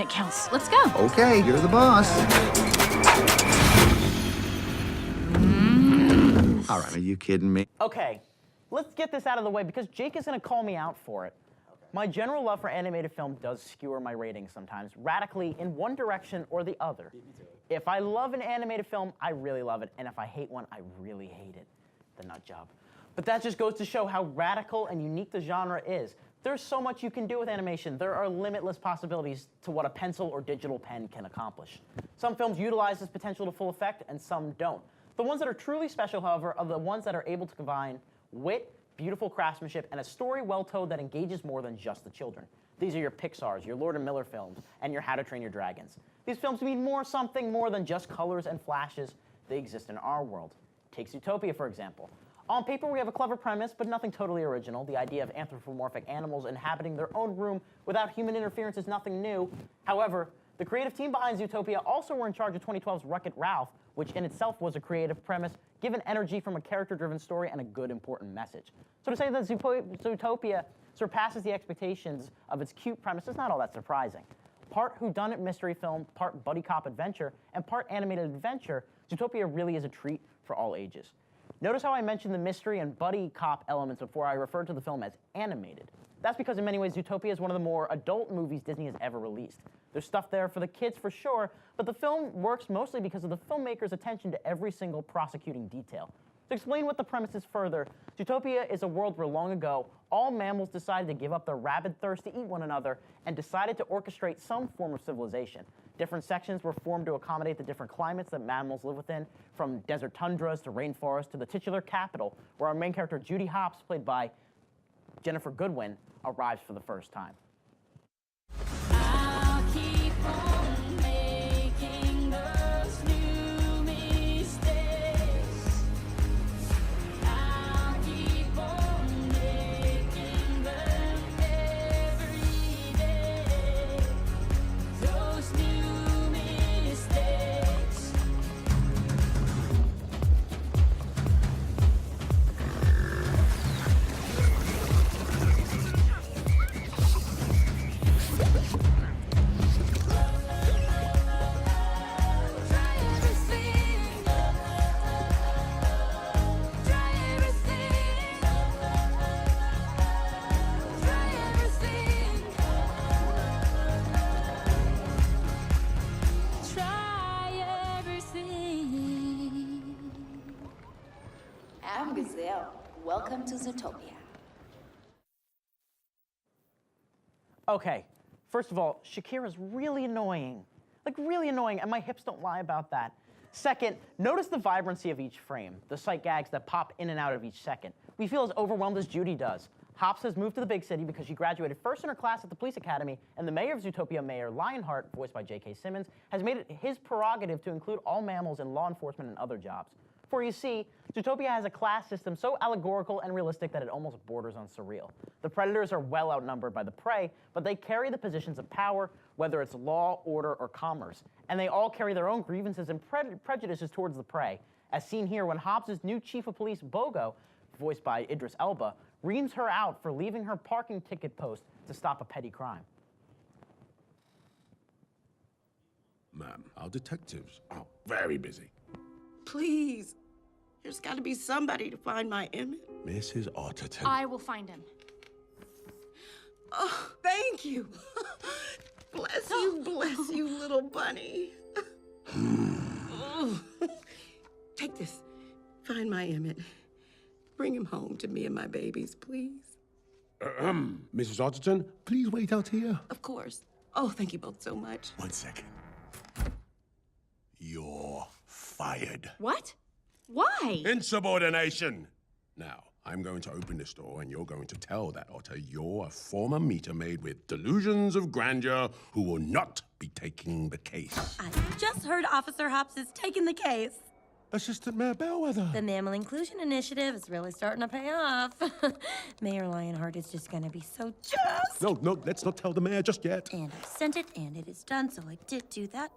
It counts. Let's go. Okay, you're the boss. All right, are you kidding me? Okay, let's get this out of the way because Jake is going to call me out for it. My general love for animated film does skewer my ratings sometimes, radically in one direction or the other. If I love an animated film, I really love it, and if I hate one, I really hate it. The nut job. But that just goes to show how radical and unique the genre is. There's so much you can do with animation. There are limitless possibilities to what a pencil or digital pen can accomplish. Some films utilize this potential to full effect, and some don't. The ones that are truly special, however, are the ones that are able to combine wit, beautiful craftsmanship, and a story well told that engages more than just the children. These are your Pixars, your Lord and Miller films, and your How to Train Your Dragons. These films mean something more than just colors and flashes. They exist in our world. Take Zootopia, for example. On paper, we have a clever premise, but nothing totally original. The idea of anthropomorphic animals inhabiting their own room without human interference is nothing new. However, the creative team behind Zootopia also were in charge of 2012's Wreck-It Ralph, which in itself was a creative premise, given energy from a character-driven story and a good, important message. So to say that Zootopia surpasses the expectations of its cute premise is not all that surprising. Part whodunit mystery film, part buddy cop adventure, and part animated adventure, Zootopia really is a treat for all ages. Notice how I mentioned the mystery and buddy cop elements before I referred to the film as animated. That's because in many ways, Zootopia is one of the more adult movies Disney has ever released. There's stuff there for the kids for sure, but the film works mostly because of the filmmaker's attention to every single prosecuting detail. To explain what the premise is further, Zootopia is a world where long ago, all mammals decided to give up their rabid thirst to eat one another and decided to orchestrate some form of civilization. Different sections were formed to accommodate the different climates that mammals live within, from desert tundras to rainforests to the titular capital, where our main character, Judy Hopps, played by Jennifer Goodwin, arrives for the first time. I'll keep on making those new mistakes. I'll keep on making them every day. Those new mistakes. Try everything. Try everything. Try everything. Try everything. I'm Gazelle. Welcome to Zootopia. Okay, first of all, Shakira's really annoying. Like, really annoying, and my hips don't lie about that. Second, notice the vibrancy of each frame, the sight gags that pop in and out of each second. We feel as overwhelmed as Judy does. Hopps has moved to the big city because she graduated first in her class at the police academy, and the mayor of Zootopia, Mayor Lionheart, voiced by J.K. Simmons, has made it his prerogative to include all mammals in law enforcement and other jobs. For you see, Zootopia has a class system so allegorical and realistic that it almost borders on surreal. The predators are well outnumbered by the prey, but they carry the positions of power, whether it's law, order, or commerce. And they all carry their own grievances and prejudices towards the prey, as seen here when Hobbs' new chief of police, Bogo, voiced by Idris Elba, reams her out for leaving her parking ticket post to stop a petty crime. Ma'am, our detectives are very busy. Please. There's got to be somebody to find my Emmett. Mrs. Otterton. I will find him. Oh, thank you. Bless you, little bunny. Oh. Take this. Find my Emmett. Bring him home to me and my babies, please. Mrs. Otterton, please wait out here. Of course. Oh, thank you both so much. 1 second. You're fired. What? Why? Insubordination. Now, I'm going to open this door and you're going to tell that otter you're a former meter maid with delusions of grandeur who will not be taking the case. I just heard Officer Hopps is taking the case. Assistant Mayor Bellwether. The Mammal Inclusion Initiative is really starting to pay off. Mayor Lionheart is just gonna be so just. No, let's not tell the mayor just yet. And I sent it, and it is done, so I did do that.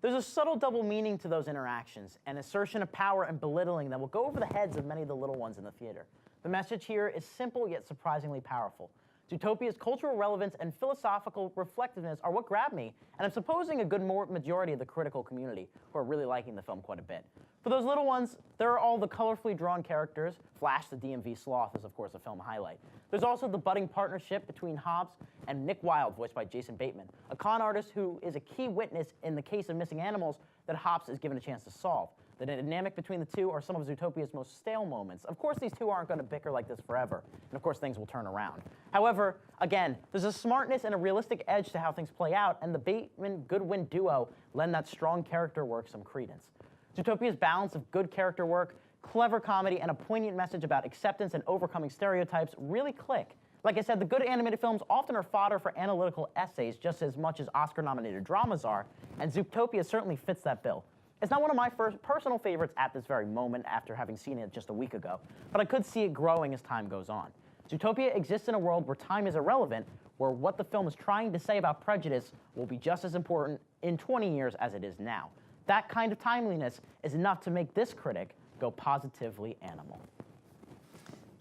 There's a subtle double meaning to those interactions, an assertion of power and belittling that will go over the heads of many of the little ones in the theater. The message here is simple yet surprisingly powerful. Zootopia's cultural relevance and philosophical reflectiveness are what grabbed me, and I'm supposing a good majority of the critical community who are really liking the film quite a bit. For those little ones, there are all the colorfully drawn characters. Flash the DMV sloth is, of course, a film highlight. There's also the budding partnership between Hobbs and Nick Wilde, voiced by Jason Bateman, a con artist who is a key witness in the case of missing animals that Hobbs is given a chance to solve. The dynamic between the two are some of Zootopia's most stale moments. Of course, these two aren't going to bicker like this forever, and of course, things will turn around. However, again, there's a smartness and a realistic edge to how things play out, and the Bateman-Goodwin duo lend that strong character work some credence. Zootopia's balance of good character work, clever comedy, and a poignant message about acceptance and overcoming stereotypes really click. Like I said, the good animated films often are fodder for analytical essays just as much as Oscar-nominated dramas are, and Zootopia certainly fits that bill. It's not one of my personal favorites at this very moment after having seen it just a week ago, but I could see it growing as time goes on. Zootopia exists in a world where time is irrelevant, where what the film is trying to say about prejudice will be just as important in 20 years as it is now. That kind of timeliness is enough to make this critic go positively animal.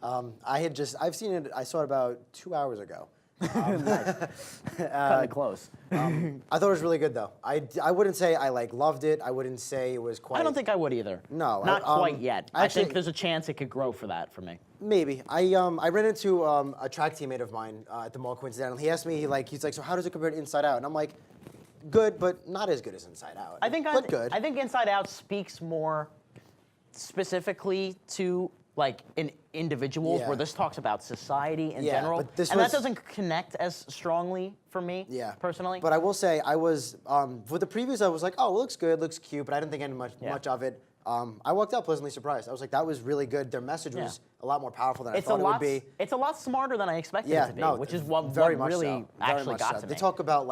I've seen it, I saw it about 2 hours ago. Cutting it close. I thought it was really good though. I wouldn't say I loved it. I wouldn't say it was quite. I don't think I would either. No, not quite yet. I actually- think there's a chance it could grow for that for me. Maybe. I ran into a track teammate of mine at the mall coincidentally. He asked me, he's like, so how does it compare to Inside Out? And I'm like, good, but not as good as Inside Out. But good. I think Inside Out speaks more specifically to in individuals, Yeah. where this talks about society in Yeah, general, but this and was- that doesn't connect as strongly for me, personally. But I will say, I was with the previews. I was like, oh, it looks good, looks cute, but I didn't think any much of it. I walked out pleasantly surprised. I was like, that was really good. Their message was a lot more powerful than I thought it would be. It's a lot smarter than I expected it to be, which is what very much really so. actually Very much got so. to They me. talk about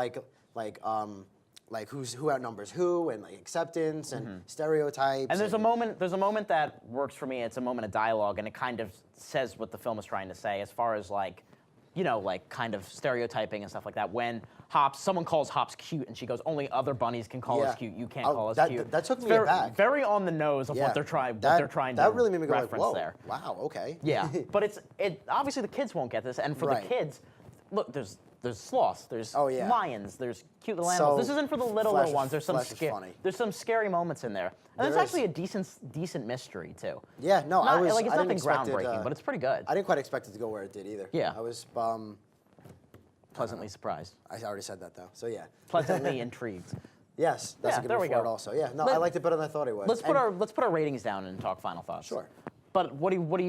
who outnumbers who, and acceptance and stereotypes. And there's a moment that works for me. It's a moment of dialogue, and it kind of says what the film is trying to say, as far as kind of stereotyping and stuff like that. When someone calls Hops cute, and she goes, "Only other bunnies can call us cute. You can't call us cute." That took It's me very, aback. very on the nose of what they're trying. to That really made me go like, reference whoa, there. wow, okay. Yeah, but obviously the kids won't get this, and for the Right. kids, look, there's sloths, there's Oh, yeah. lions, there's cute little animals. So, This isn't for the little Flash ones. There's is funny. there's some scary moments in there, and there's There actually is. a decent mystery too. Yeah, no, Not, I was. like it's I didn't nothing expect it, groundbreaking, but it's pretty good. I didn't quite expect it to go where it did either. Yeah. I was. Pleasantly surprised. I already said that though. So yeah. Pleasantly intrigued. Yes, that's Yeah, a good there word we for it go. also. Yeah, no, Let- I liked it better than I thought it would. Let's put And our ratings down and talk final thoughts. Sure. But what were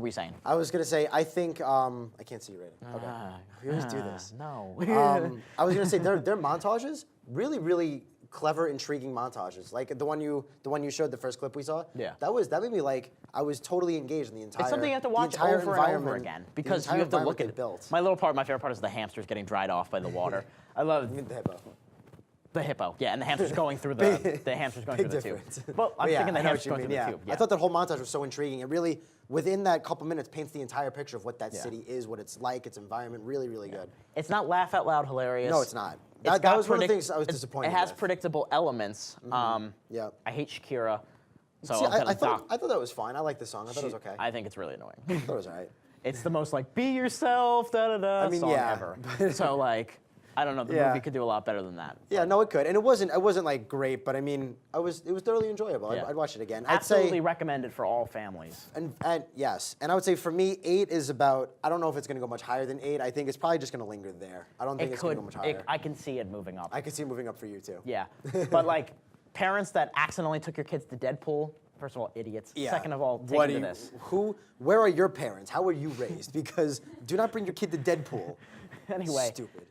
you saying? I was gonna say I think I can't see you rating. Okay. We always do this. No. I was gonna say their montages really clever, intriguing montages. Like the one you showed, the first clip we saw. Yeah. That made me I was totally engaged in the entire. It's something you have to watch the entire over and over environment, again the because you entire have to look environment at they built. My favorite part is the hamsters getting dried off by the water. I love The hippo. the hippo. Yeah, and the hamsters going through the Big tube. difference. Well, I'm But yeah, thinking the I know what hamsters you going mean, through yeah. the tube. Yeah. I thought that whole montage was so intriguing. It really, within that couple minutes, paints the entire picture of what that city is, what it's like, its environment. Really good. It's not laugh out loud hilarious. No, it's not. It's That got was one of the predict- things I was it's- disappointed It has with. predictable elements. Yeah. I hate Shakira. So See, I'm gonna I thought dock- that was fine. I liked the song. I thought it was okay. I think it's really annoying. I thought it was alright. It's the most be yourself, da da da I mean, song yeah. ever. So I don't know. The Yeah. movie could do a lot better than that. Yeah, no, it could, and it wasn't great, but I mean, it was thoroughly enjoyable. Yeah. I'd watch it again. Absolutely I'd say, recommended for all families. and yes, and I would say for me, 8 is about. I don't know if it's going to go much higher than 8. I think it's probably just going to linger there. I don't think It it's going could. to go much higher. I can see it moving up. I could see it moving up for you too. Yeah, but parents that accidentally took your kids to Deadpool. First of all, idiots. Yeah. Second of all, What dig do into you- this. Where are your parents? How were you raised? Because do not bring your kid to Deadpool. Anyway. Stupid.